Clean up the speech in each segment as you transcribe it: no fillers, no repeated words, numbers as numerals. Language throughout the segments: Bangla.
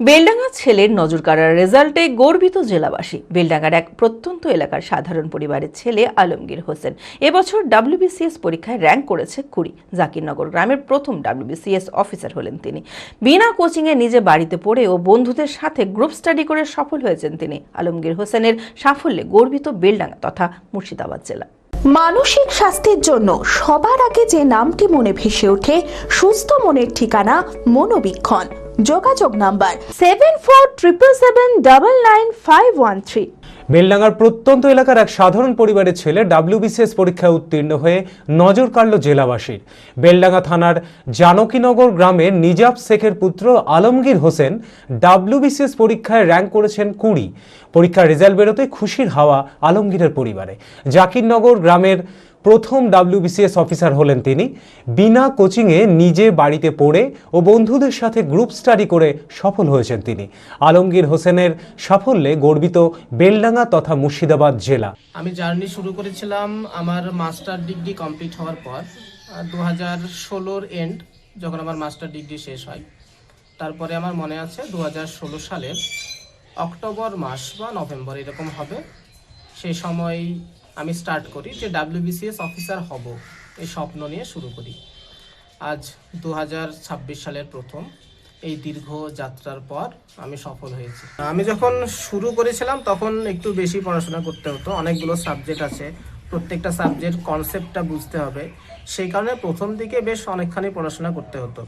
বেলডাঙ্গা ছেলের নজরকাড়া রেজাল্টে গর্বিত জেলাবাসী। বেলডাঙ্গার এক প্রত্যন্ত এলাকার সাধারণ পরিবারের ছেলে আলমগীর হোসেন এবছর WBCS পরীক্ষায় র্যাঙ্ক করেছে 20। জাকিরনগর গ্রামের প্রথম WBCS অফিসার হলেন তিনি। বিনা কোচিংয়ে নিজে বাড়িতে পড়ে ও বন্ধুদের সাথে গ্রুপ স্টাডি করে সফল হয়েছেন তিনি। আলমগীর হোসেনের সাফল্যে গর্বিত বেলডাঙ্গা তথা মুর্শিদাবাদ জেলা। মানসিক স্বাস্থ্যের জন্য সবার আগে যে নামটি মনে ভেসে ওঠে, সুস্থ মনের ঠিকানা মনোবীক্ষণ। যোগাযোগ নাম্বার 7477799513। বেলডাঙ্গার প্রত্যন্ত এলাকার এক সাধারণ পরিবারের ছেলে WBCS পরীক্ষায় উত্তীর্ণ হয়ে নজর কাড়ল জেলাবাসীর। বেলডাঙ্গা থানার জানকীনগর গ্রামের নিজাব শেখের পুত্র আলমগীর হোসেন WBCS পরীক্ষায় র্যাঙ্ক করেছেন 20। পরীক্ষার রেজাল্ট বেরোতে খুশির হাওয়া আলমগীরের পরিবারে। জাকিরনগর গ্রামের প্রথম WBCS অফিসার হলেন তিনি। বিনা কোচিংয়ে নিজে বাড়িতে পড়ে ও বন্ধুদের সাথে গ্রুপ স্টাডি করে সফল হয়েছেন তিনি। আলমগীর হোসেনের সাফল্যে গর্বিত বেলডাঙ্গা তথা মুর্শিদাবাদ জেলা। আমি জার্নি শুরু করেছিলাম আমার মাস্টার ডিগ্রি কমপ্লিট হওয়ার পর 2016-র এন্ড, যখন আমার মাস্টার ডিগ্রি শেষ হয়। তারপরে আমার মনে আছে 2016 সালের অক্টোবর মাস বা নভেম্বর এরকম হবে, সেই সময় আমি স্টার্ট করি যে WBCS অফিসার হব, এই স্বপ্ন নিয়ে শুরু করি। আজ 2026 সালের প্রথম এই দীর্ঘ যাত্রার পর আমি সফল হয়েছি। আমি যখন শুরু করেছিলাম তখন একটু বেশি পড়াশোনা করতে হতো, অনেকগুলো সাবজেক্ট আছে, প্রত্যেকটা সাবজেক্ট কনসেপ্টটা বুঝতে হবে, সেই কারণে প্রথম দিকে বেশ অনেকখানি পড়াশোনা করতে হতো।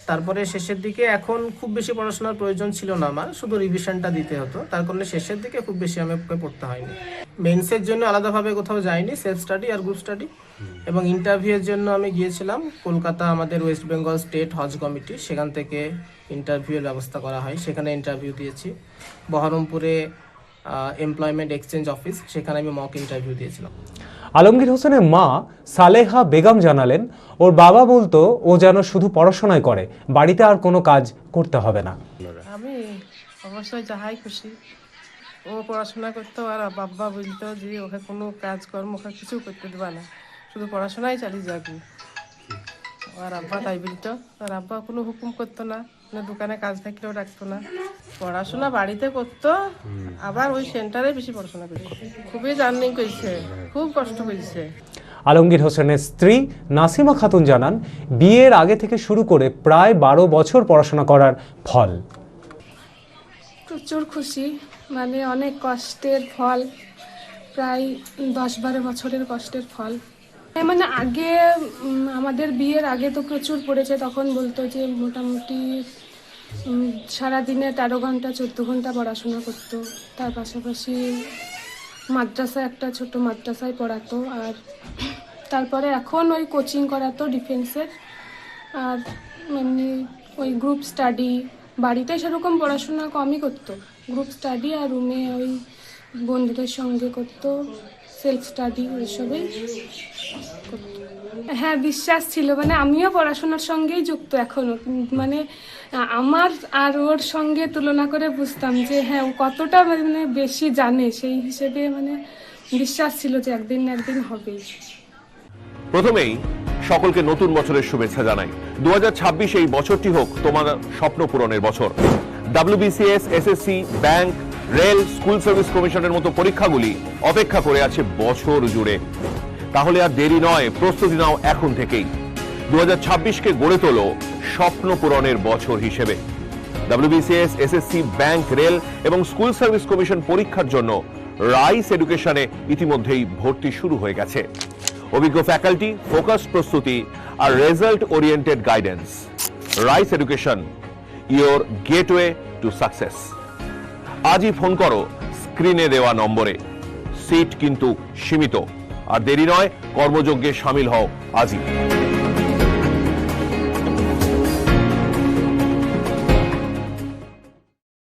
তারপরে শেষের দিকে এখন খুব বেশি পড়াশোনার প্রয়োজন ছিল না, আমার শুধু রিভিশনটা দিতে হতো, তার কারণে শেষের দিকে খুব বেশি আমাকে পড়তে হয়নি। মেন্সের জন্য আলাদাভাবে কোথাও যাইনি, সেলফ স্টাডি আর গ্রুপ স্টাডি। এবং ইন্টারভিউয়ের জন্য আমি গিয়েছিলাম কলকাতা, আমাদের ওয়েস্ট বেঙ্গল স্টেট হজ কমিটি, সেখান থেকে ইন্টারভিউয়ের ব্যবস্থা করা হয়, সেখানে ইন্টারভিউ দিয়েছি। বহরমপুরে এমপ্লয়মেন্ট এক্সচেঞ্জ অফিস, সেখানে আমি মক ইন্টারভিউ দিয়েছিলাম। আলমগীর হোসেনের মা সালেহা বেগম জানালেন, ওর বাবা বলতো ও যেন শুধু পড়াশোনাই করে, বাড়িতে আর কোনো কাজ করতে হবে না। আমি অবশ্যই যাহাই খুশি, ও পড়াশোনা করতো আর বাবা বলতো যে ওকে কোনো কাজকর্ম ওকে কিছু করতে দেবা না, শুধু পড়াশোনাই চালিয়ে যাবি। আর আব্বা তাই বলতো, আর আব্বা কোনো হুকুম করতো না, দোকানে কাজ থাকলেও রাখতো না, পড়াশোনা বাড়িতে করতো। আবার ওই সেন্টারে বেশি পড়াশোনা করতো, খুবই জার্নি করছে, খুব কষ্ট করছে। আলমগীর হোসেনের স্ত্রী নাসিমা খাতুন জানান, বিয়ের আগে থেকে শুরু করে প্রায় 12 বছর পড়াশোনা করার ফল। প্রচুর খুশি, মানে অনেক কষ্টের ফল, প্রায় 10-12 বছরের কষ্টের ফল। মানে আগে আমাদের বিয়ের আগে তো প্রচুর পড়েছে, তখন বলতো যে মোটামুটি সারাদিনে 13 ঘন্টা 14 ঘন্টা পড়াশোনা করতো। তার পাশাপাশি মাদ্রাসা, একটা ছোট মাদ্রাসায় পড়াতো। আর তারপরে এখন ওই কোচিং করাতো ডিফেন্সের, আর এমনি ওই গ্রুপ স্টাডি, বাড়িতে সেরকম পড়াশোনা কমই করতো, গ্রুপ স্টাডি আর রুমে ওই বন্ধুদের সঙ্গে করতো, সেলফ স্টাডি ওইসবই করতো। হ্যাঁ, বিশ্বাস ছিল, মানে আমিও পড়াশোনার সঙ্গেই যুক্ত এখনো, মানে আমার আর ওর সঙ্গে তুলনা করে বুঝতাম যে হ্যাঁ ও কতটা মানে বেশি জানে, সেই হিসেবে মানে বিশ্বাস ছিল যে একদিন না একদিন হবেই। প্রথমেই সকলকে নতুন বছরের শুভেচ্ছা জানাই। 2026 এই বছরটি হোক তোমার স্বপ্ন পূরণের বছর। WBCS, SSC, bank, rail, school service কমিশনের মতো পরীক্ষাগুলি অপেক্ষা করে আছে বছর জুড়ে। তাহলে আর দেরি নয়, প্রস্তুতি নাও এখন থেকেই। 2026কে গড়ে তোলো স্বপ্ন পূরণের বছর হিসেবে। WBCS, SSC, ব্যাংক, রেল এবং স্কুল সার্ভিস কমিশন পরীক্ষার জন্য রাইস এডুকেশনে ইতিমধ্যেই ভর্তি শুরু হয়ে গেছে। অভিজ্ঞ ফ্যাকাল্টি, ফোকাস প্রস্তুতি আর result oriented guidance. Rice education, your gateway to success. আজই ফোন করো স্ক্রিনে দেওয়া নম্বরে। সিট কিন্তু সীমিত, আর দেরি নয়, কর্মযজ্ঞে সামিল হও আজই।